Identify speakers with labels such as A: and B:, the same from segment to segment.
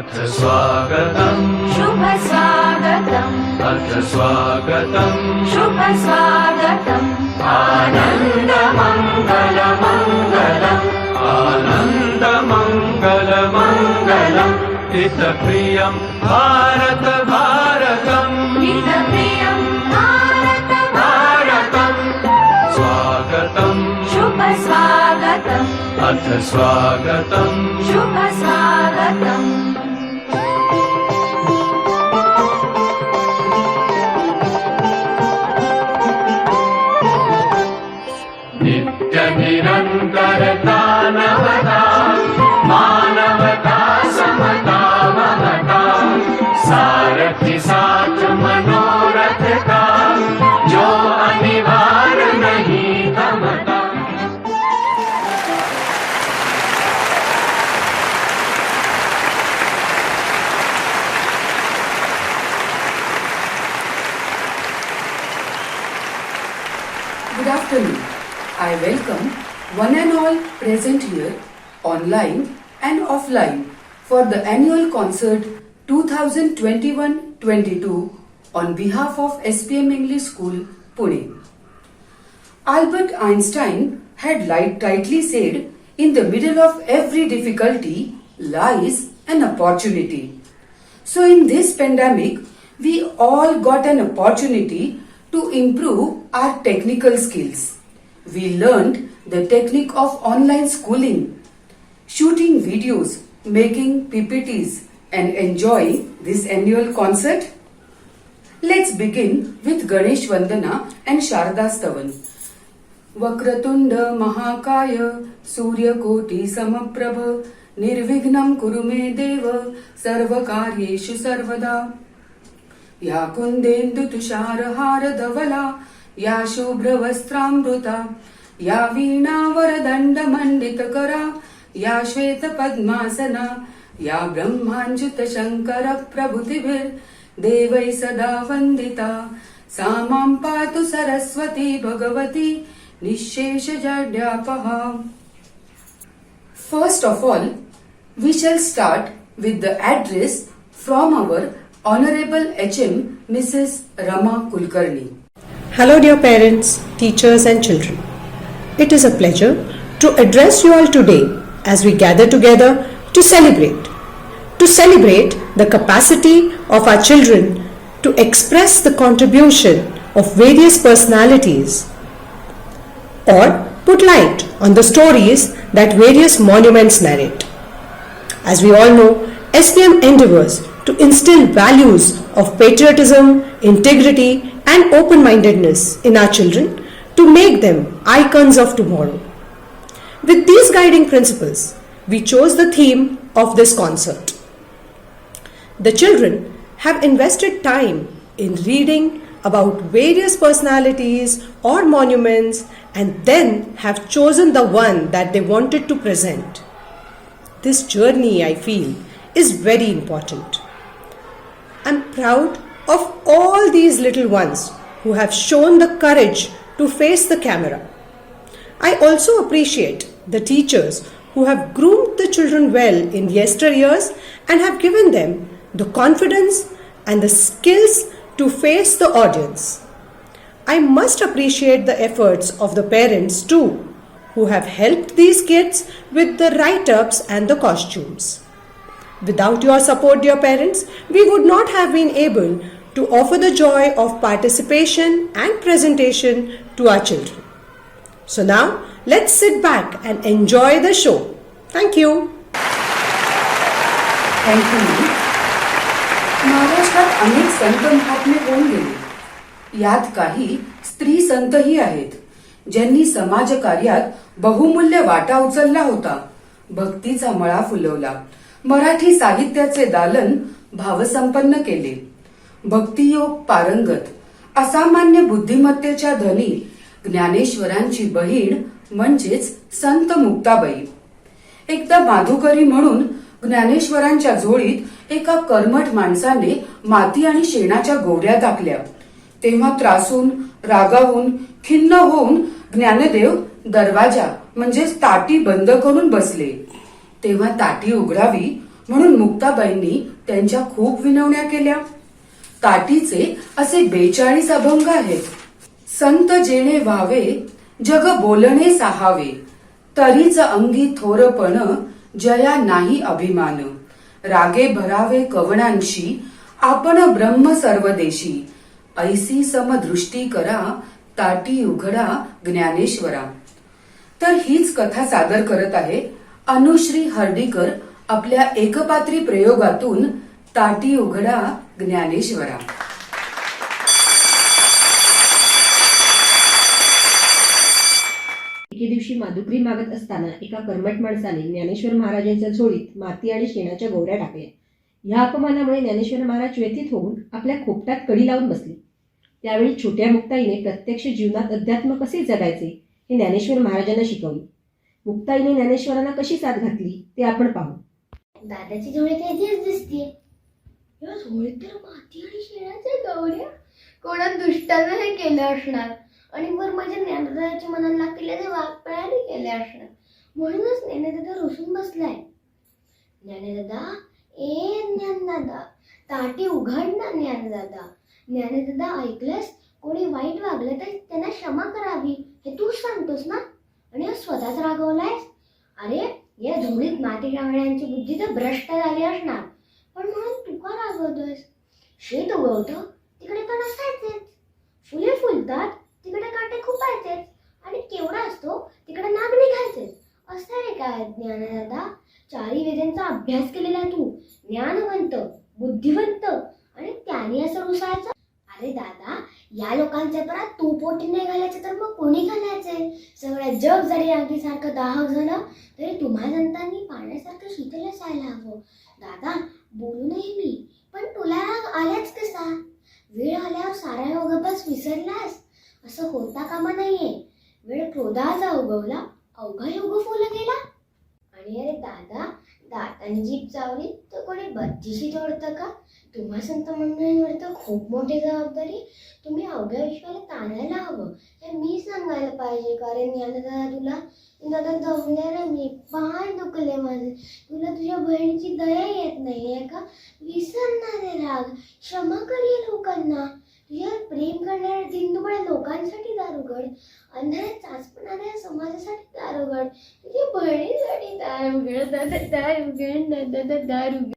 A: अथ स्वागतम्
B: शुभ स्वागतम्
A: अथ स्वागतम्
B: शुभ स्वागतम्
A: आनन्द मङ्गल मङ्गलम् आनन्द मङ्गल मङ्गलम् हितप्रियम् भारत भारतम्
B: हितप्रियम् भारत
A: भारतम् स्वागतम्
B: शुभ स्वागतम्
A: अथ स्वागतम्
B: शुभ स्वागतम्
A: नित्यनिरन्तरता नवता मानवता समता ममता सारथि साथ मनोरथ का जो अनिवार्य नहीं थमता।
C: Good afternoon. I welcome one and all present here, online and offline, for the annual concert 2021-22 on behalf of SPM English School, Pune. Albert Einstein had rightly said, in the middle of every difficulty lies an opportunity. So in this pandemic, we all got an opportunity to improve our technical skills. We learned the technique of online schooling, shooting videos, making PPTs and enjoying this annual concert. Let's begin with Ganesh Vandana and Sharada Stavan. Vakratunda Mahakaya Suryakoti Samaprabha Nirvignam Kurume Deva Sarvakaryeshu Sarvada या कुंदेन्दु तुषारहार धवला या शुभ्र वस्त्रामृता या वीणा वरदंड मंडित करा या श्वेत पद्मासना या ब्रह्मांजुत शंकर प्रभुतिभिर देवै सदा वंदिता सा मां पातु Saraswati Bhagwati निःशेष जड्यापहा. First of all, we shall start with the address from our Honorable HM Mrs. Rama Kulkarni.
D: Hello dear parents, teachers and children. It is a pleasure to address you all today as we gather together to celebrate the capacity of our children to express the contribution of various personalities or put light on the stories that various monuments narrate. As we all know, SPM endeavors to instill values of patriotism, integrity and open-mindedness in our children to make them icons of tomorrow. With these guiding principles, we chose the theme of this concert. The children have invested time in reading about various personalities or monuments and then have chosen the one that they wanted to present. This journey, I feel, is very important. I'm proud of all these little ones who have shown the courage to face the camera. I also appreciate the teachers who have groomed the children well in yesteryears and have given them the confidence and the skills to face the audience. I must appreciate the efforts of the parents too, who have helped these kids with the write-ups and the costumes. Without your support, dear parents, we would not have been able to offer the joy of participation and presentation to our children. So now, let's sit back and enjoy the show. Thank you.
C: Thank you. महाराष्ट्रात अनेक संत महात्मे होऊन गेले. यात काही स्त्री संतही आहेत, ज्यांनी समाज कार्यात बहुमूल्य वाटा उचलला होता. भक्तीचा मळा फुलवला. मराठी साहित्याचे दालन भावसंपन्न केले. भक्तियोग पारंगत, असामान्य बुद्धिमत्तेच्या धनी ज्ञानेश्वरांची बहीण म्हणजेच संत मुक्ताबाई. एकदा माधुकरी म्हणून ज्ञानेश्वरांच्या झोळीत एका कर्मठ माणसाने माती आणि शेणाच्या गोवऱ्या टाकल्या. तेव्हा त्रासून, रागावून, खिन्न होऊन ज्ञानदेव दरवाजा म्हणजेच ताटी बंद करून बसले. तेव्हा ताटी उघडावी म्हणून मुक्ताबाईंनी त्यांच्या खूप विनवण्या केल्या. ताटीचे असे 42 अभंग आहेत. संत जेणे व्हावे जग बोलणे साहावे, तरीच अंगी थोरपण जया नाही अभिमान. रागे भरावे कवणांशी आपण ब्रह्म सर्वदेशी, ऐसी समदृष्टी करा ताटी उघडा ज्ञानेश्वरा. तर हीच कथा सादर करत आहे अनुश्री हर्डीकर आपल्या एकपात्री प्रयोगातून ताटी उघडा ज्ञानेश्वरा.
E: एके दिवशी माधुकरी मागत असताना एका कर्मठ माणसाने ज्ञानेश्वर महाराजांच्या झोळीत माती आणि शेणाच्या गोवऱ्या टाकल्या. ह्या अपमानामुळे ज्ञानेश्वर महाराज व्यथित होऊन आपल्या खोपटात कडी लावून बसले. त्यावेळी छोट्या मुक्ताईने प्रत्यक्ष जीवनात अध्यात्म कसे जगायचे हे ज्ञानेश्वर महाराजांना शिकवले. मुक्ताईने ज्ञानेश्वरांना कशी साथ घातली ते आपण पाहू.
F: दादाची झोळी तेच दिसतीये. या झोळीत तर माती आणि शेणाच्या गवऱ्या. कोणा दुष्टानं हे केलं असणार आणि वर माझ्या ज्ञानदादाच्या मनाला लागलेल्या ते वाकपळ्याने केले असणार. म्हणूनच ज्ञानदादा रुसून बसलाय. ज्ञानदादा, ए ज्ञानदादा, ताटी उघड ना ज्ञानदादा. ज्ञानदादा, ऐकलंस? कोणी वाईट वागलं तर त्यांना क्षमा करावी हे तूच सांगतोस ना, आणि आज स्वतःच रागवलायस. अरे, या झोळीत माती टाकण्याची बुद्धी तर भ्रष्ट झाली असणार, पण म्हणून तू का रागवतोयस? शेत उगवतं तिकडे पण असायचेच, फुले फुलतात तिकडे काटे खुपायचेच, आणि केवढा असतो तिकडे नाग निघायचेच. असं रे काय ज्ञानदादा? चारी वेदांचा अभ्यास केलेला तू, ज्ञानवंत, बुद्धिवंत, आणि त्याने असं रुसायचं? अरे दादा, या लोकांच्या परात तू पोटी नाही घालायचे तर मग कोणी घालायचे? सगळं जग जरी आगीसारखं दाहक झालं तरी तुम्हा जनतांनी पाण्यासारखं शीतल असायला हवं. दादा, बोलू नाही मी, पण तुला राग आल्याच कसा? वेळ आल्यावर सारा योगभ्यास विसरलास असं होता कामा नाहीये. वेळ क्रोधाचा उगवला, अवघा योग फुल गेला. आणि अरे दादा, दातांनी जीभ चावली तर कोणी बत्तीशी तोडतं का? तुम्हा संत मंडळींवर तर खूप मोठी जबाबदारी. तुम्ही अवघ्या विश्वाला ताणायला हवं हे मी सांगायला पाहिजे. कारण ज्ञानदादा, तुला दादा जमले रे, मी पाय दुखले माझे. तुला तुझ्या बहिणीची दया येत नाहीये का? विसरणारे राग, क्षमा करूया लोकांना. तुझ्यावर प्रेम करणाऱ्या दिनदुबळ्या लोकांसाठी दारुगड, अंधाऱ्यात चाचपणाऱ्या समाजासाठी दारुगड, तुझ्या बहिणीसाठी दारुगड. दादा दारुगड, दादा दारुगड.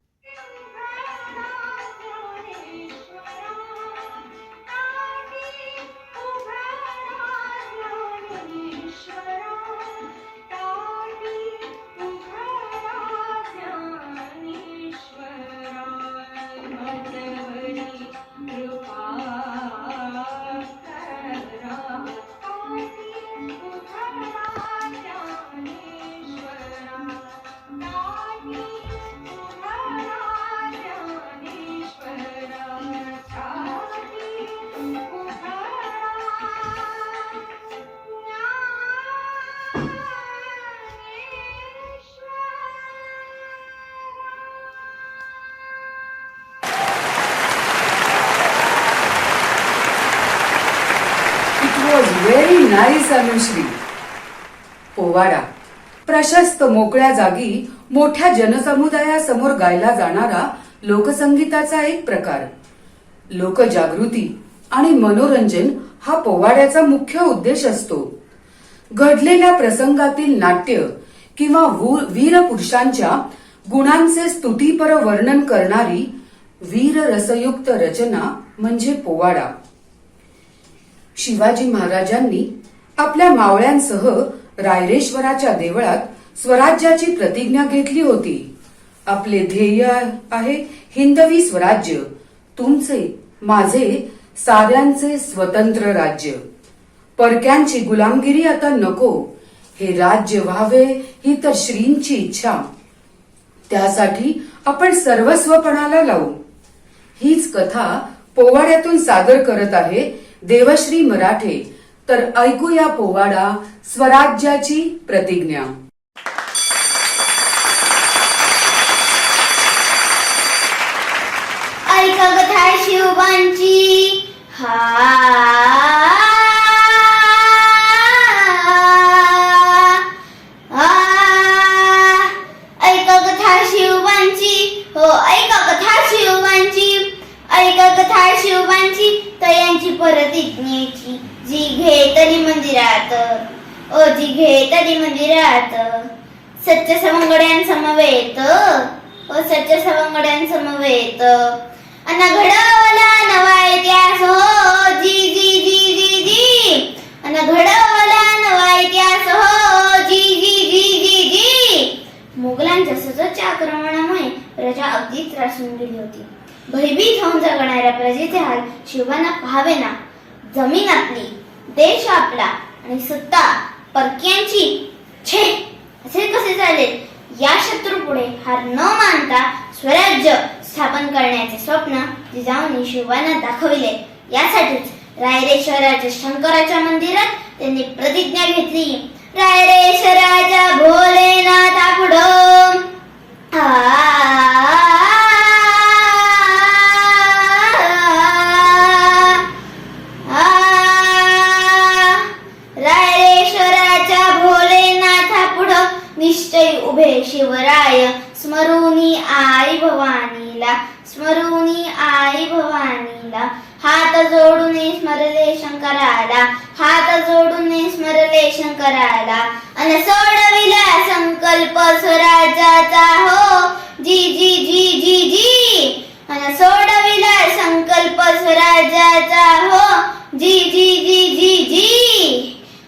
C: Very nice Anushree. पोवाडा प्रशस्त मोकळ्या जागी मोठ्या जनसमुदायासमोर गायला जाणारा लोकसंगीताचा एक प्रकार. लोकजागृती आणि मनोरंजन हा पोवाड्याचा मुख्य उद्देश असतो. घडलेल्या प्रसंगातील नाट्य किंवा वीर पुरुषांच्या गुणांचे स्तुतीपर वर्णन करणारी वीर रसयुक्त रचना म्हणजे पोवाडा. शिवाजी महाराजांनी आपल्या मावळ्यांसह रायरेश्वराच्या देवळात स्वराज्याची प्रतिज्ञा घेतली होती. आपले ध्येय आहे हिंदवी स्वराज्य, तुमचे माझे साऱ्यांचे स्वतंत्र राज्य. परक्यांची गुलामगिरी आता नको, हे राज्य व्हावे ही तर श्रींची इच्छा. त्यासाठी आपण सर्वस्वपणाला लावू. हीच कथा पोवाड्यातून सादर करत आहे देवश्री मराठे. तर ऐकूया पोवाडा स्वराज्याची प्रतिज्ञा.
F: ऐका कथा शिवबांची. ऐका कथा शिवबांची. ऐका कथा शिवबांची, ऐका कथा शिवबांची, तयांची प्रतिज्ञेची, जी घेतली मंदिरात, जी घेतली मंदिरात, सच्च सवंगड्यांसमवेत, सच्च सवंगड्यांसमवेत, अन घडवला नवा इतिहास हो, जी जी जी जी जी, अन घडवला नवा इतिहास हो, जी जी जी जी जी. मुघलांच्या सततच्या आक्रमणामुळे प्रजा अगदी त्रासून गेली होती. भयभीत होऊन जगणाऱ्या प्रजेचे हाल शिवबांना पाहावे ना. जमीन आपली, देश आपला आणि सत्ता परक्यांची, छे, असे कसे चालेल. या शत्रूपुढे हार न मानता स्वराज्य स्थापन करण्याचे स्वप्न जिजाऊंनी शिवबांना दाखविले. यासाठीच रायरेश्वराच्या शंकराच्या मंदिरात त्यांनी प्रतिज्ञा घेतली. रायरेश्वराच्या भोलेनाथा पुढं रायरेश्वराच्या भोलेनाथा पुढं निश्चय उभे शिवराय, स्मरुनी आई भवानीला, स्मरुनी आई भवानीला. हात जोडून स्मरले शंकराला, हात जोडून स्मरले शंकराला, अन सोडविला संकल्प स्वराज्याचा हो, जी जी जी जी जी, अन सोडविला संकल्प स्वराज्याचा हो, जी जी जी जी जी.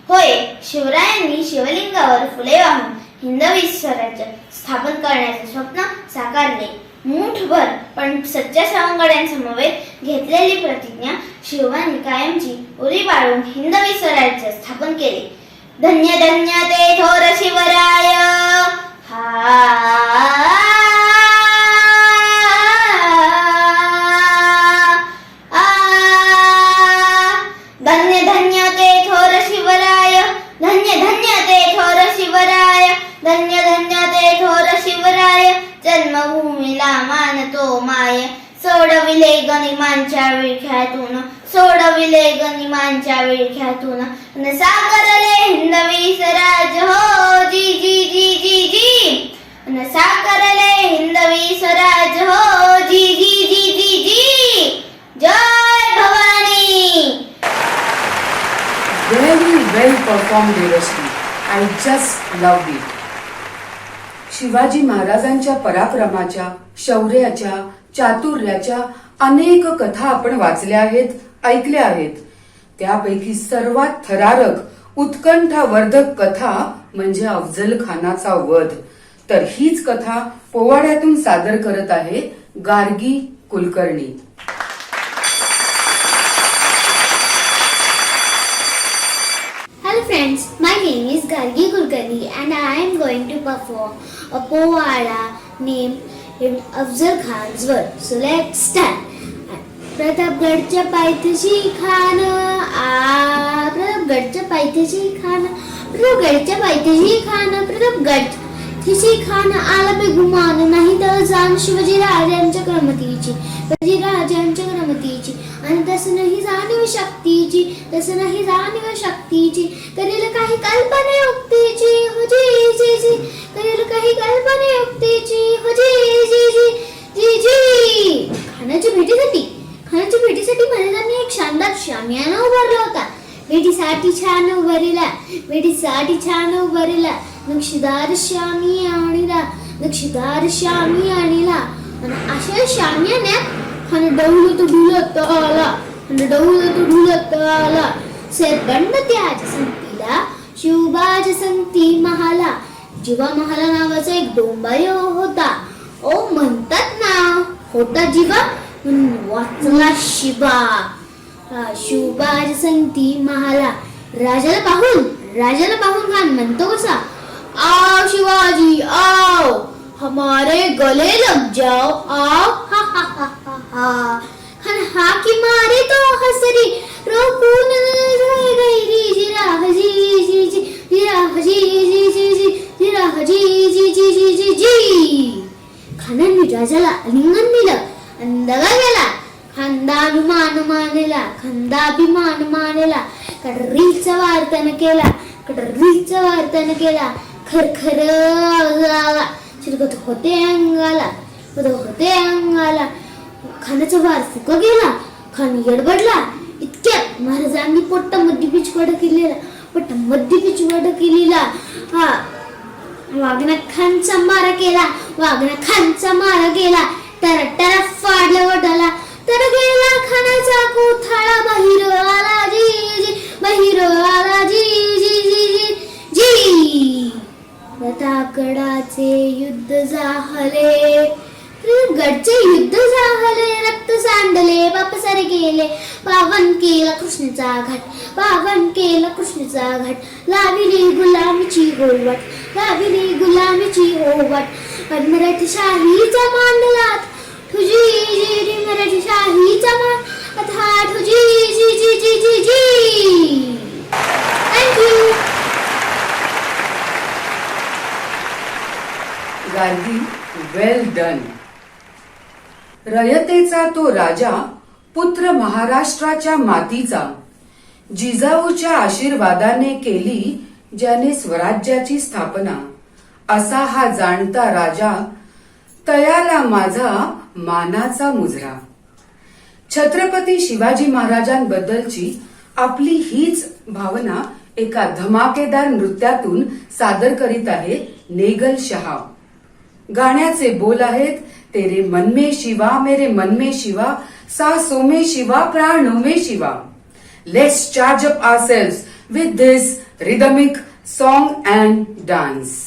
F: होय, शिवरायांनी शिवलिंगावर फुले वाहून हिंदवी स्वराज्य स्थापन करण्याचे स्वप्न साकारले. मूठभर पण सच्च्या सवंगड्यांसमवेत घेतलेली प्रतिज्ञा शिवबांनी कायमची उरी बाळून हिंदवी स्वराज्य स्थापन केले. धन्य धन्य ते थोर शिवराय. धन्य धन्य ते थोर शिवराय, धन्य धन्य ते थोर शिवराय, धन्य धन्य ते थोर शिवराय. जन्मभूमीला मानतो माय, सोडविले गनिमांच्या विळख्यातून, सोडविले गनिमांच्या विळख्यातून, अन साकारले हिंदवी स्वराज्य हो, जी जी जी जी जी, अन साकारले हिंदवी स्वराज्य हो, जी जी जी जी जी. जय Bhavani.
C: Very well performed, Devashri. I just loved it. Shivaji महाराजांच्या पराक्रमाच्या, शौर्याच्या, चातुर्याच्या अनेक कथा आपण वाचल्या आहेत, ऐकल्या आहेत. त्यापैकी सर्वात थरारक, उत्कंठावर्धक कथा म्हणजे अफजल खानाचा वध. तर हीच कथा पोवाड्यातून सादर करत आहे Gargi Kulkarni.
F: Hello friends, my name is Gargi Kulkarni and I am going to perform a povada named Afzal Khan's Word. So let's start. प्रतापगडच्या पायथ्याशी खान, प्रतापगडच्या पायथ्याशी खान, प्रतापगडच्या पायथ्याशी खान, प्रतापगडची खान आला बेगुमान, नाही तर जाण शिवाजी राजांच्या क्रमतीची, शिवाजी राजांच्या क्रमतीची. आणि तसं नाही जाणीव शक्तीची, तसं नाही जाणीव शक्तीची, करेल काही कल्पनायुक्तीची हो जी जी जी, करेल काही कल्पनायुक्तीची हो जी जी जी जी जी. खानाच्या भेटीसाठी महाराजांनी एक शानदार शामियाना उभारला होता. भेटीसाठी छान उभारला, भेटीसाठी छान उभारला, नक्षीदार शामी आणला, नक्षीदार शामी आणला. आणि अशा शामियान्यात खान डौलत ढुलत आला, डौलत ढुलत आला. सरबंड त्याच संतीला, शिवबाज संती महाला. जीवा महाला नावाचा एक डोंबारी होता. ओ म्हणतात ना, होता जीवा वाचला शिवा. शिवबाज संती महाला. राजाला पाहून खान म्हणतो कसा, आओ शिवाजी आओ, हमारे गले लग जाओ आओ, हा हा हा हा हा. खान हा की मारे तो हसरी, रोकून गैरी जिरा हजी जी जी, जिरा हजी जी जी जी, जिरा हजी जी जी जी जी जी. खानांनी राजाला आलिंगन दिलं, अंदगा गेला. खांदाभिमान मानेला, खांदाभिमान मानेला. कडरीचा वार्तान केला, कडरीचा वार्तान केला. खरखर आवाज आला, शिरकत होते अंगाला. होते अंगाला. खानाचा वार फुका गेला. खान गडबडला. इतक्यात महाराजांनी पोटामध्ये पिछवाडा केलेला. हा वाघना खानचा मारा केला. टरा फाडला वडाला. तर गेला खानाचा कोथाळा. बाहेर आला जी. रथाकडाचे युद्ध झाले. गडचे युद्ध झाले. रक्त सांडले. बाप सारे गेले. पावन केला कृष्णेचा घाट. लाविली गुलामीची होवट. मराठी शाहीचा मांडलात तुझी मराठी शाहीचा मांडलात तुझी थँक्यू.
C: गांधी, वेल डन. रयतेचा तो राजा, पुत्र महाराष्ट्राच्या मातीचा, जिजाऊच्या आशीर्वादाने केली ज्याने स्वराज्याची स्थापना. असा हा जाणता राजा, तयाला माझा मानाचा मुजरा. छत्रपती शिवाजी महाराजांबद्दलची आपली हीच भावना एका धमाकेदार नृत्यातून सादर करीत आहे नेगल शहा. गाण्याचे बोल आहेत, तेरे मन में शिवा, मेरे मन में शिवा, सांसों में शिवा, प्राणों में Shiva. Let's charge up ourselves with this rhythmic song and dance.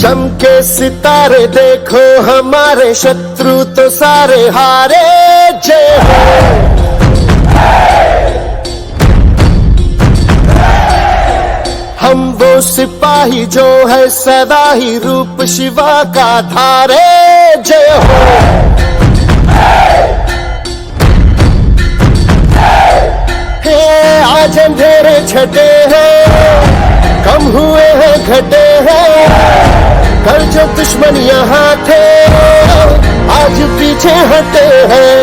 G: चमके सितारे देखो हमारे शत्रु तो सारे हारे. जय हो. हम वो सिपाही जो है सदा ही रूप शिवा का धारे. जय हो. हे आज अंधेरे छटे हैं, कम हुए हैं घटे हैं. कल जो दुश्मन यहाँ थे आज पीछे हटे हैं.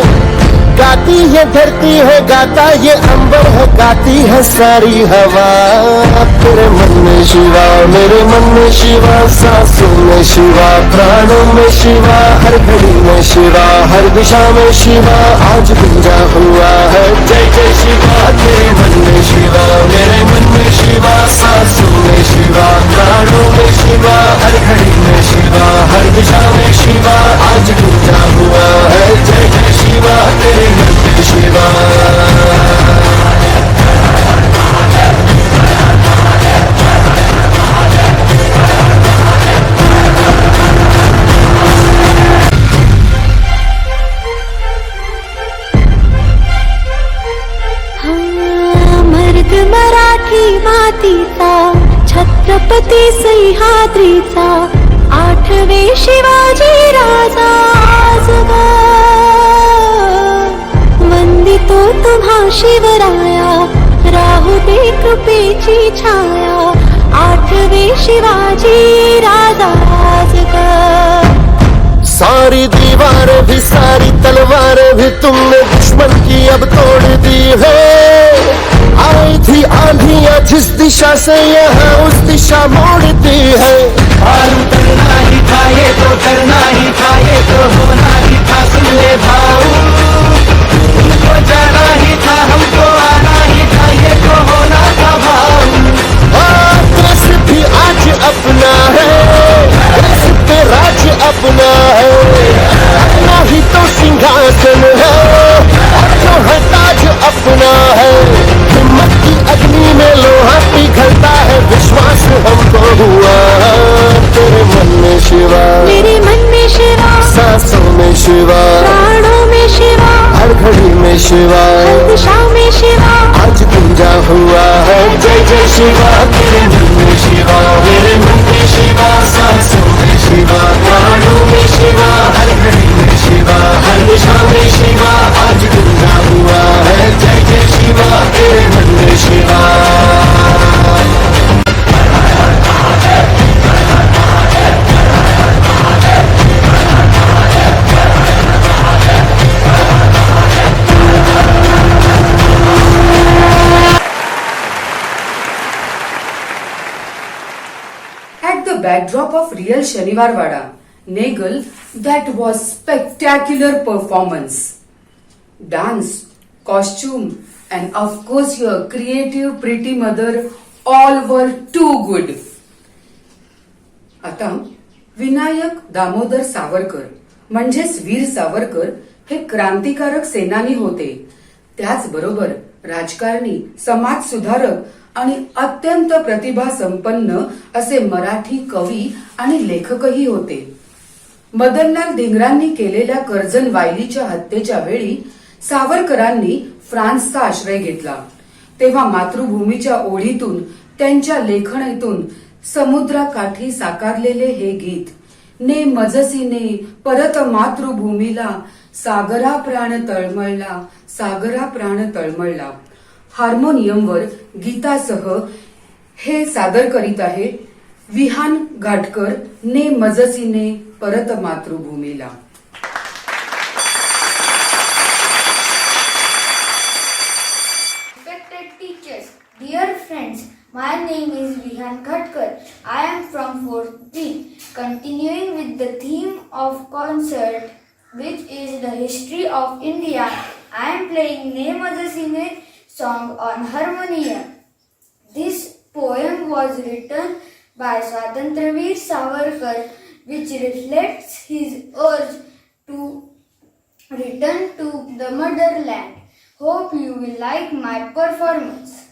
G: गाती ये धरती है, गाता ये अंबर है, गाती है सारी हवा. तेरे मन में शिवा, मेरे मन में शिवा, सांसों में शिवा, प्राणों में शिवा, हर घड़ी में शिवा, हर दिशा में शिवा आज गुंजा हुआ है. जय जय शिवा. तेरे मन में शिवा, मेरे मन में शिवा, सांसों में शिवा, प्राणों में शिवा, हर घड़ी में शिवा, हर दिशा में शिवा आज गुंजा हुआ है. जय जय शिवा. तेरे मन में शिवा.
B: मर्द मराठी मातीचा, छत्रपती सह्याद्रीचा, आठवे शिवाजी राजा आज वंदितो तुम्हा शिवराया, राहू दे कृपेची छाया. आठवे शिवाजी राजा आज
G: सारी दीवार भी सारी तलवार भी तुमने दुश्मन की अब तोड़ दी है. आई थी आंधियां जिस दिशा से यहाँ उस दिशा मोड़ती है.
A: और उतरना ही था ये तो करना ही था, ये तो होना ही था. सुन ले भाऊ, तुमको जाना ही था, हमको आना ही था, ये तो होना था भाऊ.
G: देश भी आज अपना है, देश पे राज्य अपना है. अपना ही तो सिंहासन है, जो है ताज अपना है. हिम्मत की अग्नि में लोहा पिघलता है, विश्वास हमको हुआ. तेरे मन में शिवा,
B: मेरे मन में शिवा,
G: सांसों में शिवा,
B: प्राणों में शिवा,
G: हर घड़ी में शिवा,
B: हर दिशा में शिवा
G: आज गुंजा हुआ है. जय जय शिवा. तेरे मन में शिवा, मेरे मन में शिवा, सांसों में शिवा, प्राणों में शिवा, हर घड़ी में Shiva
C: backdrop of real Shaniwarwada, Negal, that was spectacular performance. Dance, costume, and of course your creative pretty mother, all were too good. आता विनायक दामोदर सावरकर म्हणजेच वीर सावरकर हे क्रांतिकारक सेनानी होते. त्याचबरोबर राजकारणी, समाज सुधारक आणि अत्यंत प्रतिभा संपन्न असे मराठी कवी आणि लेखकही होते. मदनलाल धिंगरांनी केलेल्या कर्जन वायलीच्या हत्येच्या वेळी सावरकरांनी फ्रान्सचा आश्रय घेतला. तेव्हा मातृभूमीच्या ओढीतून, त्यांच्या लेखणीतून समुद्राकाठी साकारलेले हे गीत, ने मजसीने परत मातृभूमीला, सागरा प्राण तळमळला, सागरा प्राण तळमळला. हार्मोनियमवर गीतासह हे सादर करीत आहे विहान घाटकर, ने मजसीने परत मातृभूमीला.
F: Respected teachers, dear friends, my name is Vihan Khatkar. I am from 4th D. Continuing with the theme of concert, which is the history of India, I am playing Ne Majasine song on harmonium. This poem was written by Swatantraveer Savarkar, which reflects his urge to return to the motherland. Hope you will like my performance.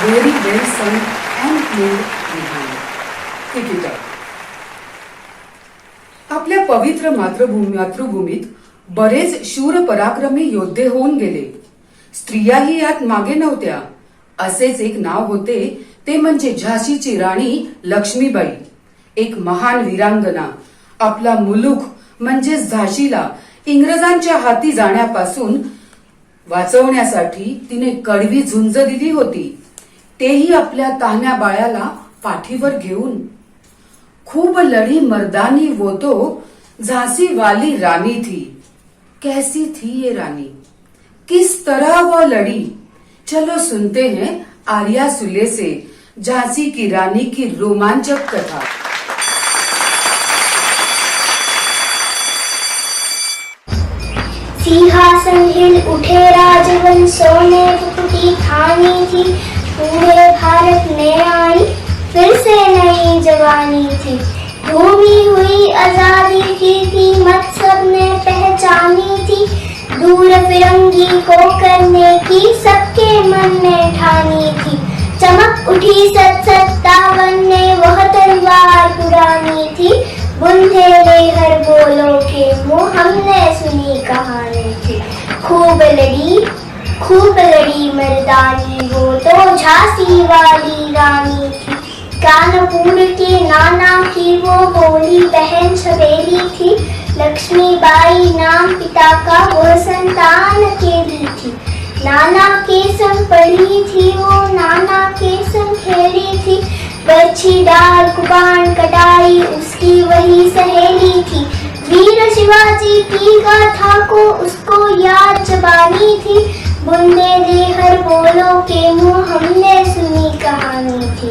C: Very well sung and played behind. Keep it up. आपल्या पवित्र मातृभूमीत बरेच शूर पराक्रमी योद्धे होऊन गेले. स्त्रियाही यात मागे नव्हत्या. असेच एक नाव होते, ते म्हणजे झाशीची राणी लक्ष्मीबाई. एक महान वीरांगना. आपला मुलूक म्हणजे झाशीला इंग्रजांच्या हाती जाण्यापासून वाचवण्यासाठी तिने कडवी झुंज दिली होती. तेही आपल्या तान्या बाळ्याला पाठीवर घेऊन. खूब लड़ी मर्दानी वो तो झांसी वाली रानी थी. कैसी थी ये रानी, किस तरह वो लड़ी. चलो सुनते हैं आर्या सुले से झांसी की रानी की रोमांचक कथा.
F: सिंहासन हिल उठे राजवन, सोने पुटी ठानी थी. पूरे भारत में आई फिर से नई जवानी थी. घूमी हुई आजादी की कीमत सबने पहचानी थी. दूर फिरंगी को करने की सबके मन में ठानी थी. चमक उठी 57 में वह तलवार पुरानी थी. बुंधे लेहर बोलो के मुँह हमने सुनी कहानी थी. खूब लड़ी मर्दानी वो तो झांसी वाली रानी थी. कानपुर के नाना की वो बोली बहन छबेली थी. लक्ष्मीबाई नाम पिता का वो संतान अकेली थी. नाना के संग पढ़ी थी वो, नाना के संग खेली थी. बच्ची डाल कुबान कटाई उसकी वही सहेली थी. वीर शिवाजी की गाथा को उसको याद जबानी थी. बुंदे लेहर बोलो के मुँह हमने सुनी कहानी थी.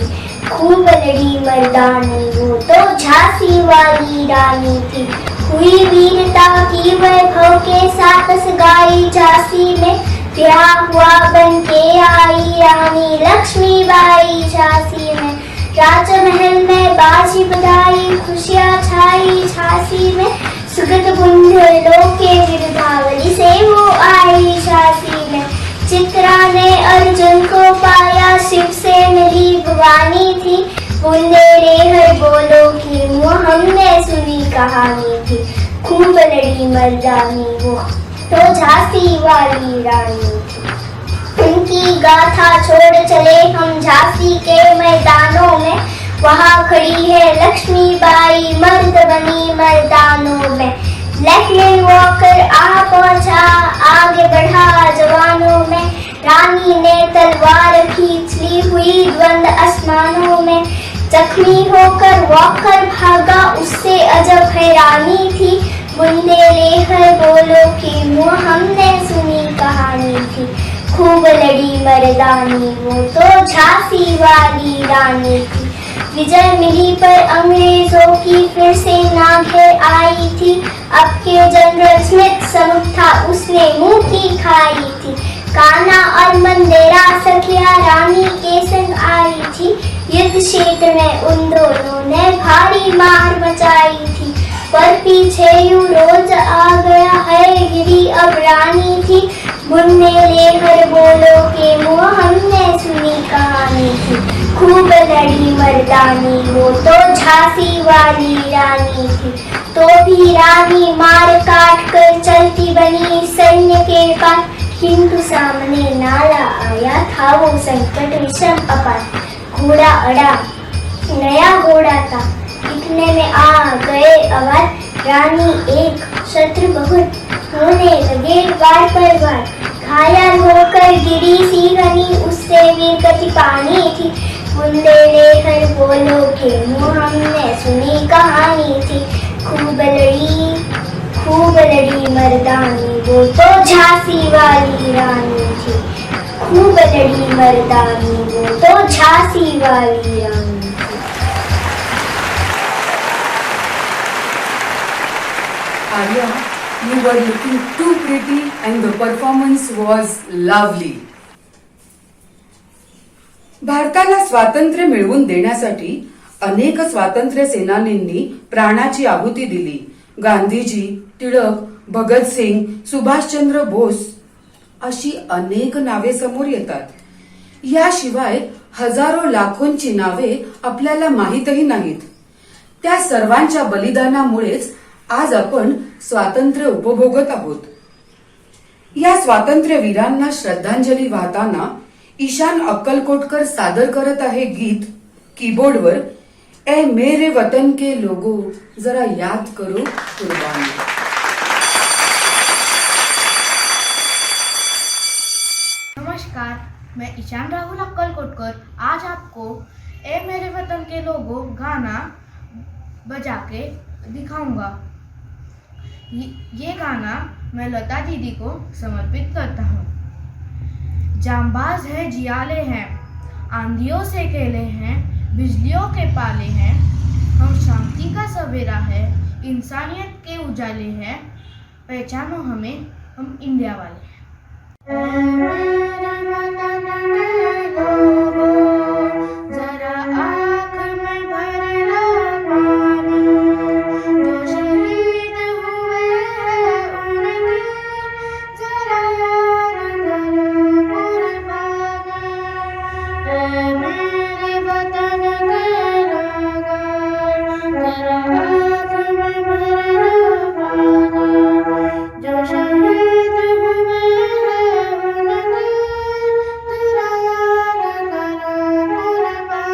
F: खूब लड़ी मर्दानी वो तो झांसी वाली रानी थी. हुई वीरता की वैभव के साथ सगाई झांसी में. ब्याह हुआ बन के आई रानी लक्ष्मीबाई झांसी में. राजमहल में बाजी बजाई खुशियाँ छाई झांसी में. सुगत बुंदेलों के गिरधावली से वो आई झांसी में. चित्रा ने अर्जुन को पाया, शिव से मिली भवानी थी. बुंदे लेहर बोलो की मुँह हमने सुनी कहानी थी. खूब लड़ी मर्दानी वो तो झांसी वाली रानी थी. उनकी गाथा छोड़ चले हम झांसी के मैदानों में. वहाँ खड़ी है लक्ष्मीबाई मर्द बनी मर्दानों में. लेफ्टिनेंट वॉकर आ पहुंचा, आगे बढ़ा जवानों में. रानी ने तलवार खींच ली, हुई द्वंद आसमानों में. जख्मी होकर वॉकर भागा, उससे अजब हैरानी थी. बुंदे लेहर बोलो की मुँह हमने सुनी कहानी थी. खूब लड़ी मर्दानी वो तो झांसी वाली रानी थी. विजय मिली पर अंग्रेजों की फिर से ना घेर आई थी. अब के जनरल स्मिथ समुख था, उसने मुंह की खाई थी. कान्हा और मंदेरा सखिया रानी के संग आई थी. युद्ध क्षेत्र में उन दोनों ने भारी मार मचाई थी. पर पीछे यूं रोज आ गया है गिरी अब रानी थी. बुनने लेकर बोलो के मुँह हमने सुनी कहानी थी. खूब लड़ी मर्दानी वो तो झांसी वाली रानी थी. तो भी रानी मार काट कर चलती बनी सैन्य के पास. किंतु सामने नाला आया था वो संकट विषम अपार. घोड़ा अड़ा, नया घोड़ा था, इतने में आ गए अवर. रानी एक शत्रु बहुत, होने लगे वार पर वार. घायल होकर गिरी सी घनी, उससे वीर गति पानी थी. बुंदे लेकर बोलो के मुँह हमने सुनी कहानी थी. खूब लड़ी मर्दानी वो तो झांसी वाली रानी थी. खूब लड़ी मर्दानी वो तो झांसी वाली रानी थी.
C: Arya, you were looking too pretty and the performance was lovely. भारताला स्वातंत्र्य मिळवून देण्यासाठी अनेक स्वातंत्र्य सेनानींनी प्राणाची आहुती दिली. गांधीजी, टिळक, भगतसिंग, सुभाषचंद्र बोस अशी अनेक नावे समोर येतात. याशिवाय हजारो लाखोंची नावे आपल्याला माहीतही नाहीत. त्या सर्वांच्या बलिदानामुळेच आज आपण स्वातंत्र्य उपभोगत आहोत. या स्वातंत्र्यवीरांना श्रद्धांजली वाहताना ईशान अक्कलकोटकर सादर करत आहे गीत कीबोर्डवर ए मेरे वतन के लोगो जरा याद करो कुर्बानी.
F: नमस्कार,
H: मैं ईशान राहुल अक्कलकोटकर आज आपको ए मेरे वतन के लोगों गाना बजा के दिखाऊंगा। ये गाना मैं लता दीदी को समर्पित करता हूँ। जांबाज है जियाले हैं, आंधियों से केले हैं, बिजलियों के पाले हैं, हम शांति का सवेरा है, इंसानियत के उजाले हैं, पहचानो हमें, हम इंडिया वाले हैं। जरा आँख में भर लो पानी, जो शहीद हुए हैं उनकी जरा याद करो कुर्बानी। ऐ मेरे वतन के लोगों, जरा आँख में भर लो पानी, जो शहीद हुए हैं उनकी जरा याद करो कुर्बानी।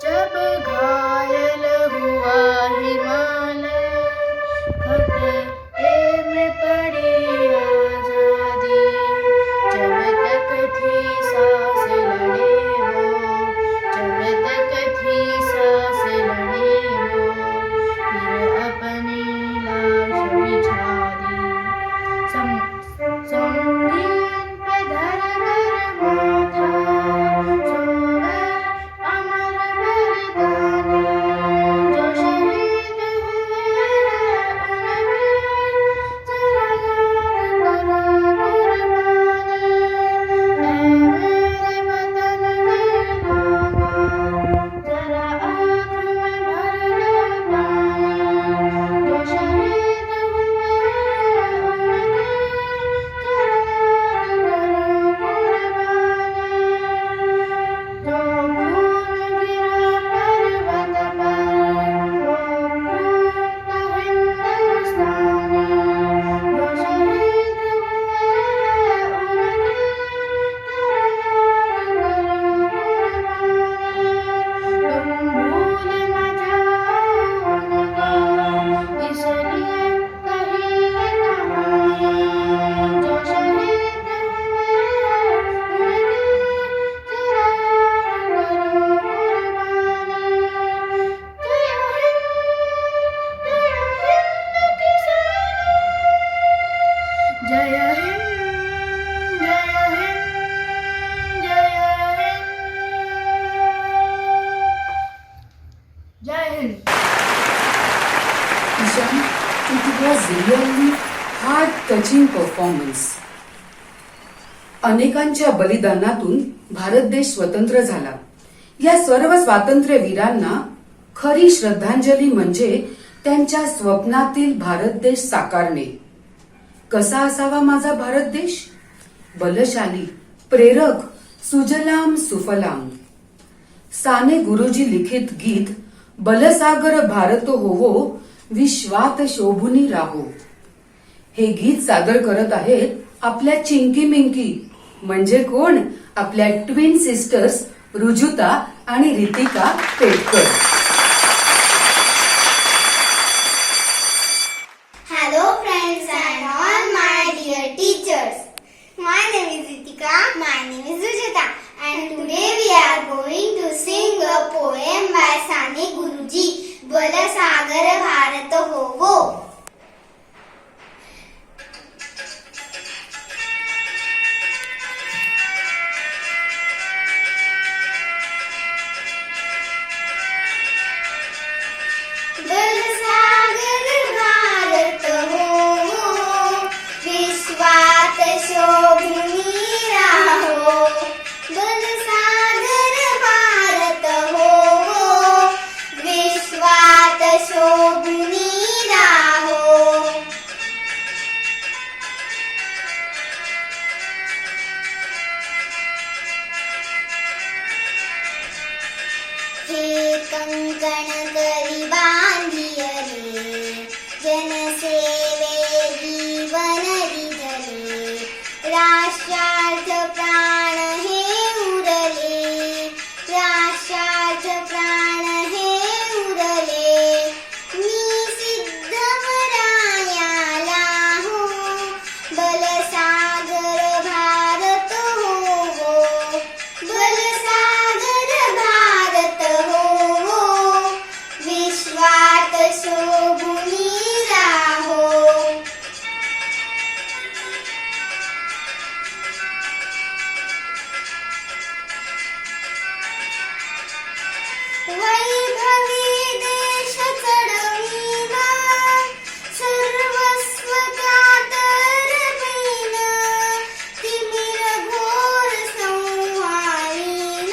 H: जब घायल हुआ हिमालय, खतरे में पड़ी आजादी, जब तक थी सांस लड़े वो, जब तक थी सांस लड़े वो, फिर अपनी लाश बिछा दी। संगीन पे धर कर माथा, सो गए अमर बलिदानी, जो शहीद हुए हैं उनकी जरा याद करो कुर्बानी। ऐ मेरे वतन के लोगों, जरा आँख में भर लो पानी, जो शहीद हुए हैं उनकी जरा याद करो कुर्बानी। जो खून गिरा पर्वत पर, वो खून था हिंदुस्तानी, जो शहीद हुए हैं उनकी जरा याद करो कुर्बानी। तुम भूल न जाओ उन्हें, इसलिए कही ये कहानी, जो शहीद हुए हैं उनकी जरा याद करो कुर्बानी। जय हिंद किसान, जय हिंद, जय हिंद, जय Hind.
C: Ishan, it was really heart touching performance. अनेकांच्या बलिदानातून भारत देश स्वतंत्र झाला. या सर्व स्वातंत्र्य वीरांना खरी श्रद्धांजली म्हणजे त्यांच्या स्वप्नातील भारत देश साकारणे. कसा असावा माझा भारत देश? बलशाली, प्रेरक, सुजलाम सुफलाम. साने गुरुजी लिखित गीत बलसागर भारत होवो, विश्वात शोभुनी राहो. हे गीत सादर करत आहेत आपल्या चिंकी मिंकी, म्हणजे कोण? आपल्या ट्विन सिस्टर्स रुजुता आणि Ritika Petkar.
F: Hello friends and all my dear teachers. My name is Ritika. My name is Rujita. And today we are going to sing a poem by Sane Guruji. Bala Sagar Bharat Hovo. बल सागर भारत होवो, विश्वात शोभुनी राहो. बल सागर भारत होवो, विश्वात शोभुनी राहो. हे कंकण करी बांधियले, जनसेवे जीवन दिधले. राष्ट्रार्थ प्राण हे उरले, राष्ट्रार्थ प्राण हे उरले. मी सिद्धवरायाला वैभवी देश चढविना सर्वस्व त्यात अर्पीन तिमिर घोर संहारीन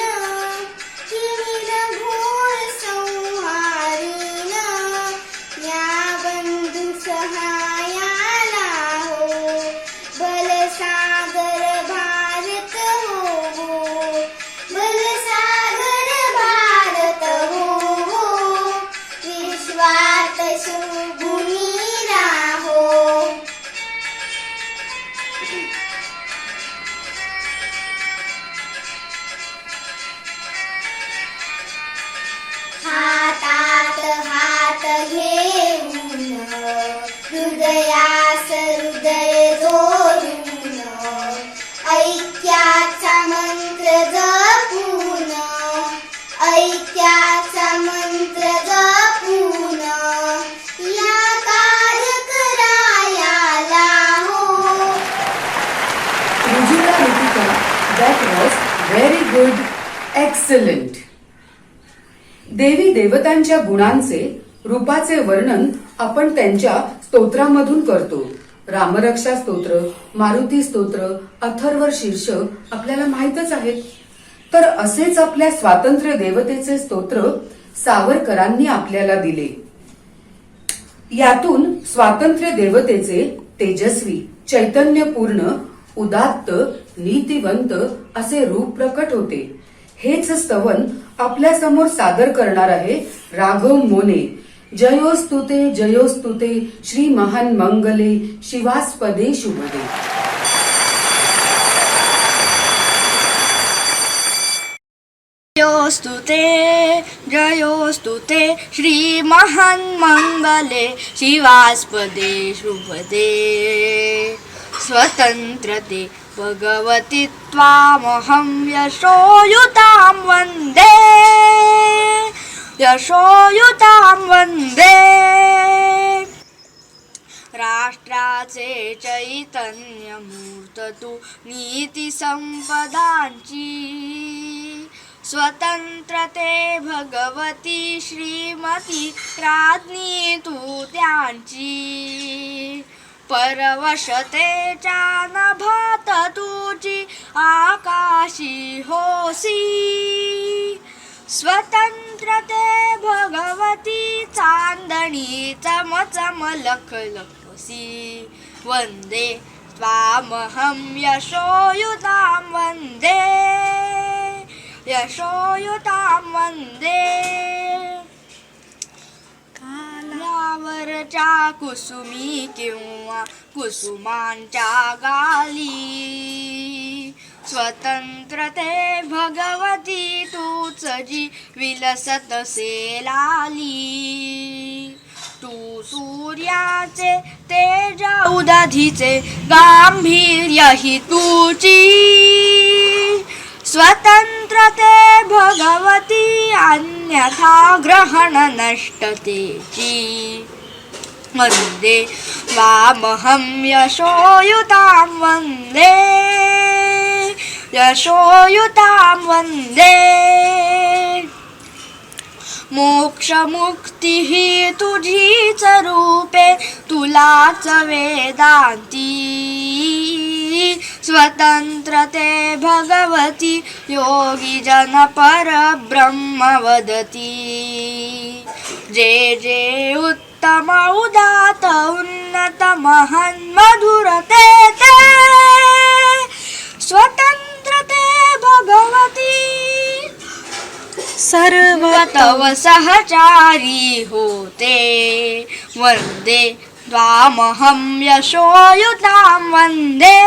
F: या बंधू सहायाला हो बलसागर भारत हो बलसागर भारत हो विश्वात सुभूमी राहो हातात हात घेऊन हृदयास हृदय जोडून ऐक्याचा मंत्र जपून ऐक्याचा मंत्र जपून या कार्यकरायाला हो
C: रुजुला Ritika, that was very good, excellent. देवी देवतांच्या गुणांचे रूपाचे वर्णन आपण त्यांच्या स्तोत्रामधून करतो. रामरक्षा स्तोत्र, मारुती स्तोत्र, अथर्व शीर्ष आपल्याला माहीतच आहेत. तर असेच आपल्या स्वातंत्र्य देवतेचे स्तोत्र सावरकरांनी आपल्याला दिले. यातून स्वातंत्र्य देवतेचे तेजस्वी, चैतन्यपूर्ण, उदात्त, नीतिवंत असे रूप प्रकट होते. हेच स्तवन आपल्या समोर सादर करणार आहे राघव मोने. जयोस्तुते श्री महान मंगले शिवास्पदे शुभदे.
H: जयोस्तुते श्री महान मंगले शिवास्पदे शुभदे स्वतंत्रते भगवती त्वामहं यशोयुतां वन्दे राष्ट्राचे चैतन्य मूर्त तू नीती संपदांची स्वतंत्रते भगवती श्रीमती राज्ञी तू त्यांची परवशतेच्या नभात तुझी आकाशी होसी स्वतंत्रते भगवती चांदणी चमचम लखलखसी वंदे त्वामहं यशोयुतां वंदे कालावरच्या कुसुमी किंवा कुसुमांच्या गाली स्वतंत्रते भगवती तूच जी विलसत सेलाली तू सूर्याचे तेज उदधीचे गांभीर्य ही तुची स्वतंत्रते भगवती अन्यथा ग्रहण नष्टतेची वंदे त्वामहं यशोयुतां वन्दे मोक्ष मुक्ती ही तुझीच रूपे तुलाच वेदांती स्वतंत्रते भगवती योगी जन परब्रह्म वदती जे जे उत्तम उदात उन्नत महान मधुरते ते स्वतंत्रते भगवती सर्व तव सहचारी होते वंदे त्वामहं यशोयुतां वन्दे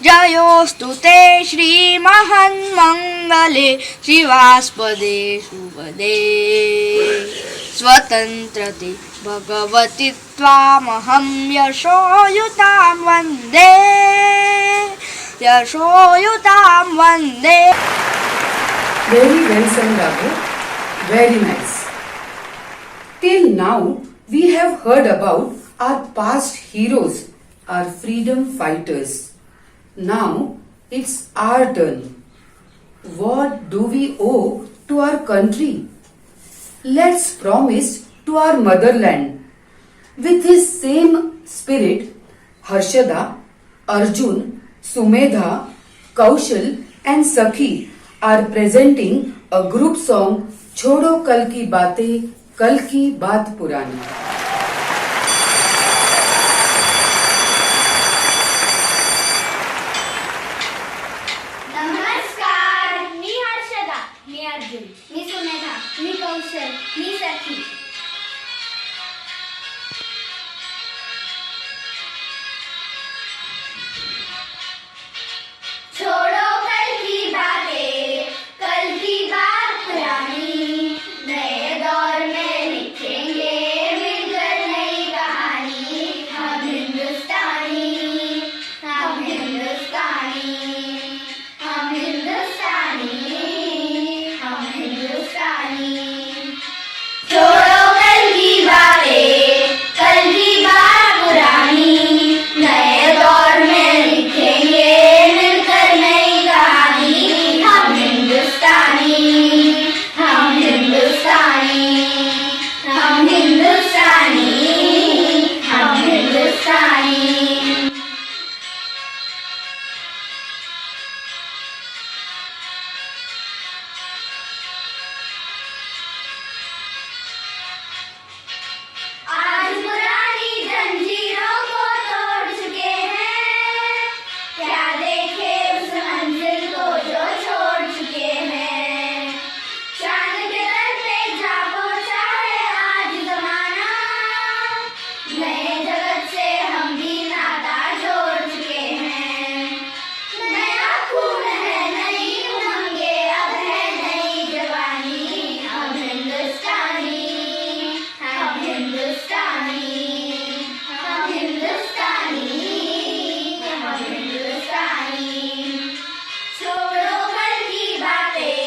H: जयोस्तुते श्रीमहान् मंगले शिवास्पदे शुभदे स्वतंत्रते भगवती त्वामहं यशोयुतां वन्दे.
C: Very well said, Raghav. Very nice. Till now, we have heard about our past heroes, our freedom fighters. Now it's our turn. What do we owe to our country? Let's promise to our motherland. With his same spirit, Harshada, Arjun, Sumedha, Kaushal and Sakhi are presenting a group song Chodo Kal Ki Baatein, Kal Ki Baat Purani.
F: नमस्कार, मी हर्षदा, मी अर्जुन, मी सुमेधा, मी कौशल, मी सखी. छोड़ो कल की बातें, कल की बात पुरानी, नए दौर में लिखेंगे मिलकर नई कहानी. हम हिंदुस्तानी, हम हिंदुस्तानी, हम हिंदुस्तानी, हम हिंदुस्तानी. छोड़ो कल की बातें, कल की बात पुरानी, नए दौर में लिखेंगे मिलकर नई कहानी. हम हिंदुस्तानी, हम हिंदुस्तानी, हम हिंदुस्तानी, हम हिंदुस्तानी. आज पुरानी जंजीरों को तोड़ चुके हैं, क्या देखे उस मंजिल को जो छोड़ चुके हैं. चांद के दर पे जा पहुंचा है आज जमाना, नए जगत से हम भी नाता जोड़ चुके हैं. नया खून है, नई उमंगे, अब है नई जवानी. हम हिंदुस्तानी, हम हिंदुस्तानी, हम हिंदुस्तानी, हम हिंदुस्तानी. छोड़ो कल की बातें,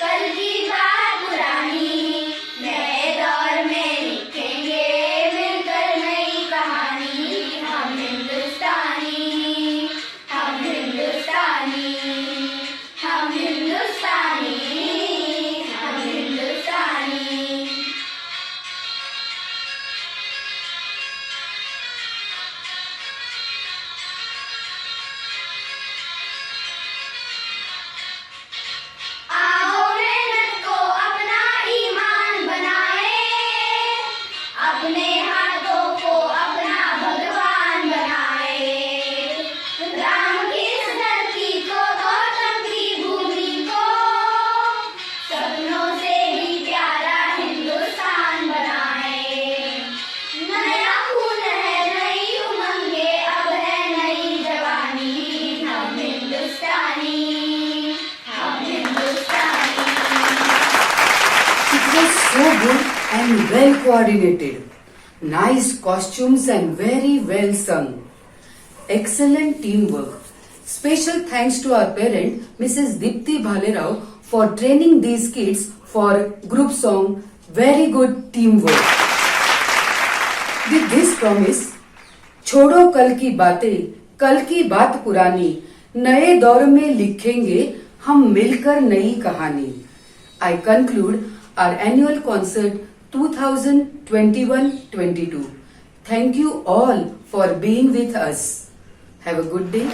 F: कल की बात पुरानी, नए दौर में लिखेंगे मिलकर नई कहानी. हम हिंदुस्तानी, हम हिंदुस्तानी, हम हिंदुस्तानी, हम हिंदुस्तानी. आओ मेहनत को अपना ईमान बनाए, अपने हाथों को अपना भगवान बनाए. राम की इस धरती को, गौतम की भूमि को, सपनों से भी प्यारा हिंदुस्तान बनाए. नया खून है, नई उमंगे, अब है नई जवानी. हम हिंदुस्तानी, हम Hindustani.
C: It was so good and well coordinated. Nice costumes and very well sung. Excellent teamwork. Special thanks to our parent, Mrs. Dipti Bhalerao, for training these kids for group song. Very good teamwork. With this promise, छोड़ो कल की बातें, कल की बात पुरानी, नए दौर में लिखेंगे हम मिलकर नई कहानी. I conclude our annual concert 2021-22. Thank you all for being with us. Have a good day.